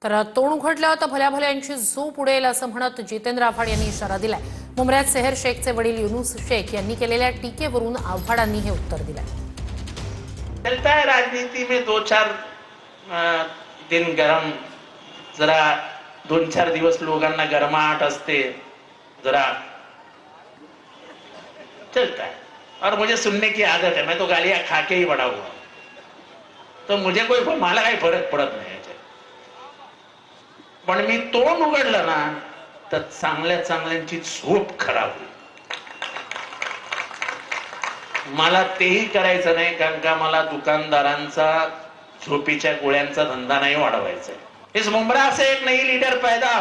तर तोंड उघडलं तर भल्या भल्यांची झोप उडेल असं म्हणत जितेंद्र आव्हाड यांनी इशारा दिलाय। मुंबईत सेहर शेखचे वडील युनुस शेख यांनी केलेल्या टीकेवरून आव्हाडांनी हे उत्तर दिलंय। चलता है राजनीति में दो चार दिन गरम, जरा दोन चार दिवस लोगांना गरमाहट असते, जरा चलता है। और मुझे सुनने की आदत है, मैं तो गालियां खा के ही बड़ा हुआ, तो मुझे कोई मला काही फरक पडत नाही याच्यात। पण मी तोंड उघडलं ना तर चांगल्या चांगल्यांची झोप खराब होईल। मला तेही करायचं नाही, कारण का मला दुकानदारांचा झोपीच्या गोळ्यांचा धंदा नहीं वाढवायचा है। इस मुमरा से एक नई लीडर पैदा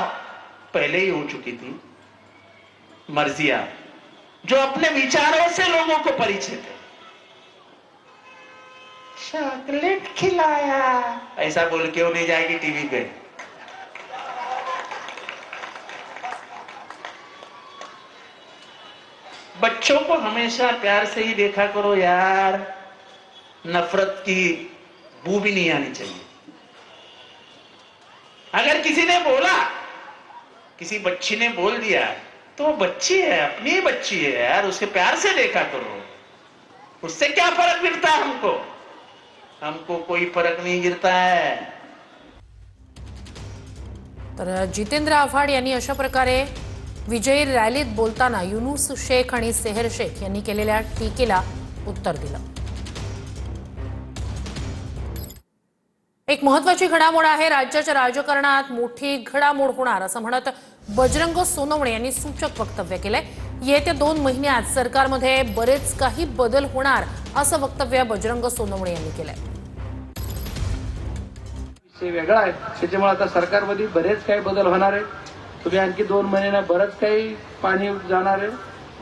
पहले ही हो चुकी थी, मर्जिया, जो अपने विचारों से लोगों को परिचित है। चॉकलेट खिलाया ऐसा बोल के वो नहीं जाएगी टीवी पे। बच्चों को हमेशा प्यार से ही देखा करो यार, नफरत की बू भी नहीं आनी चाहिए। अगर किसी ने बोला, किसी बच्ची ने बोल दिया तो वो बच्ची है, अपनी ही बच्ची है यार, उसे प्यार से देखा करो। उससे क्या फर्क गिरता है हमको? हमको कोई फर्क नहीं गिरता है। तर जितेंद्र आव्हाड यांनी अशा प्रकारे विजयी रॅलीत बोलताना युनुस शेख आणि सेहर शेख यांनी केलेल्या टीकेला उत्तर दिलं। एक महत्त्वाची घडामोड आहे, राज्याच्या राजकारणात मोठी घडामोड होणार असं म्हणत बजरंग सोनवणे यांनी सूचक वक्तव्य केलंय। येत्या 2 महिन्यात सरकारमध्ये बरेच काही बदल होणार असं वक्तव्य बजरंग सोनवणे यांनी केलंय। विषय वेगळा आहे, त्याच्यामुळे आता सरकारमध्ये बरेच काही बदल होणार आहे। तुम्ही आणखी 2 महिन्यांना बरंच काही पाणी जाणार आहे।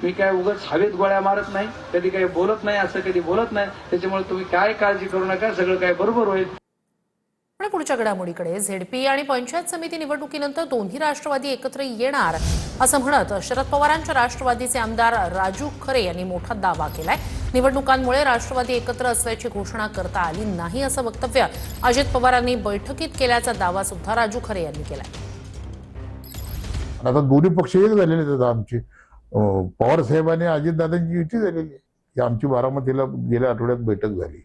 मी काय उगाच हवेत गोळ्या मारत नाही, कधी काही बोलत नाही, असं कधी बोलत नाही। त्याच्यामुळे तुम्ही काय काळजी करू नका, सगळं काय बरोबर होईल। पण पुढच्या घडामोडीकडे, झेडपी आणि पंचायत समिती निवडणुकीनंतर दोन्ही राष्ट्रवादी एकत्र येणार असं म्हणत शरद पवारांच्या राष्ट्रवादीचे आमदार राजू खरे यांनी मोठा दावा केलाय। निवडणुकांमुळे राष्ट्रवादी एकत्र असल्याची घोषणा करता आली नाही असं वक्तव्य अजित पवारांनी बैठकीत केल्याचा दावा सुद्धा राजू खरे यांनी केलाय। आता दोन्ही पक्ष एक झालेले आहेत। आमची पवार साहेबांनी अजितदादांची युती झालेली आहे। आमची बारामतीला गेल्या आठवड्यात बैठक झाली,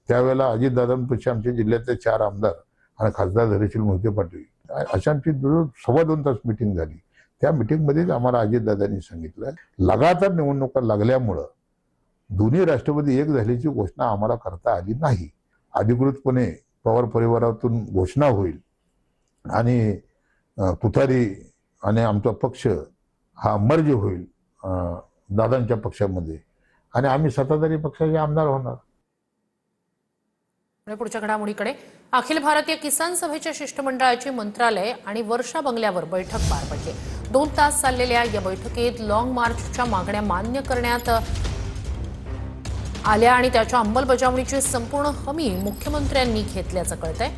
त्यावेळेला अजितदादांपेक्षा आमच्या जिल्ह्यातले 4 आमदार आणि खासदार धैर्यशील मोहिते पाटील अशा आमची 2.25 तास मिटिंग झाली। त्या मिटिंगमध्येच आम्हाला अजितदादांनी सांगितलं, लगातार निवडणुका लागल्यामुळं दोन्ही राष्ट्रवादी एक झाल्याची घोषणा आम्हाला करता आली नाही। अधिकृतपणे पवार परिवारातून घोषणा होईल आणि तुतारी आणि आमचा पक्ष हा मर्ज होईल दादांच्या पक्षामध्ये आणि आम्ही सत्ताधारी पक्षाचे आमदार होणार। पुढच्या घडामोडीकडे, अखिल भारतीय किसान सभेच्या शिष्टमंडळाची मंत्रालय आणि वर्षा बंगल्यावर बैठक पार पडली। 2 तास चाललेल्या या बैठकीत लॉंग मार्चच्या मागण्या मान्य करण्यात आल्या आणि त्याच्या अंमलबजावणीची संपूर्ण हमी मुख्यमंत्र्यांनी घेतल्याचं कळतंय।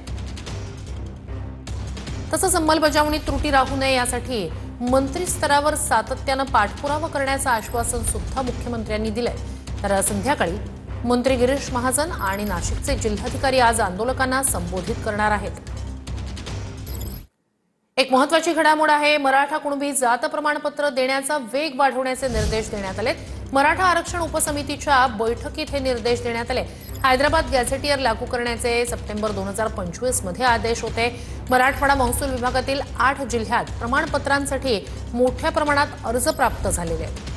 तसंच अंमलबजावणीत त्रुटी राहू नये यासाठी मंत्री स्तरावर सातत्यानं पाठपुरावा करण्याचं आश्वासन सुद्धा मुख्यमंत्र्यांनी दिलंय। तर संध्याकाळी मंत्री गिरीश महाजन आणि नाशिकचे जिल्हाधिकारी आज आंदोलकांना संबोधित करणार आहेत। एक महत्त्वाची घडामोड आहे, मराठा कुणबी जात प्रमाणपत्र देण्याचा वेग वाढवण्याचे निर्देश देण्यात आले। मराठा आरक्षण उपसमितीच्या बैठकीत हे निर्देश देण्यात आले। हैदराबाद गॅझेटियर लागू करण्याचे सप्टेंबर 2025 मध्ये आदेश होते। मराठवाडा महसूल विभागातील 8 जिल्ह्यात प्रमाणपत्रांसाठी मोठ्या प्रमाणात अर्ज प्राप्त झालेले आहेत।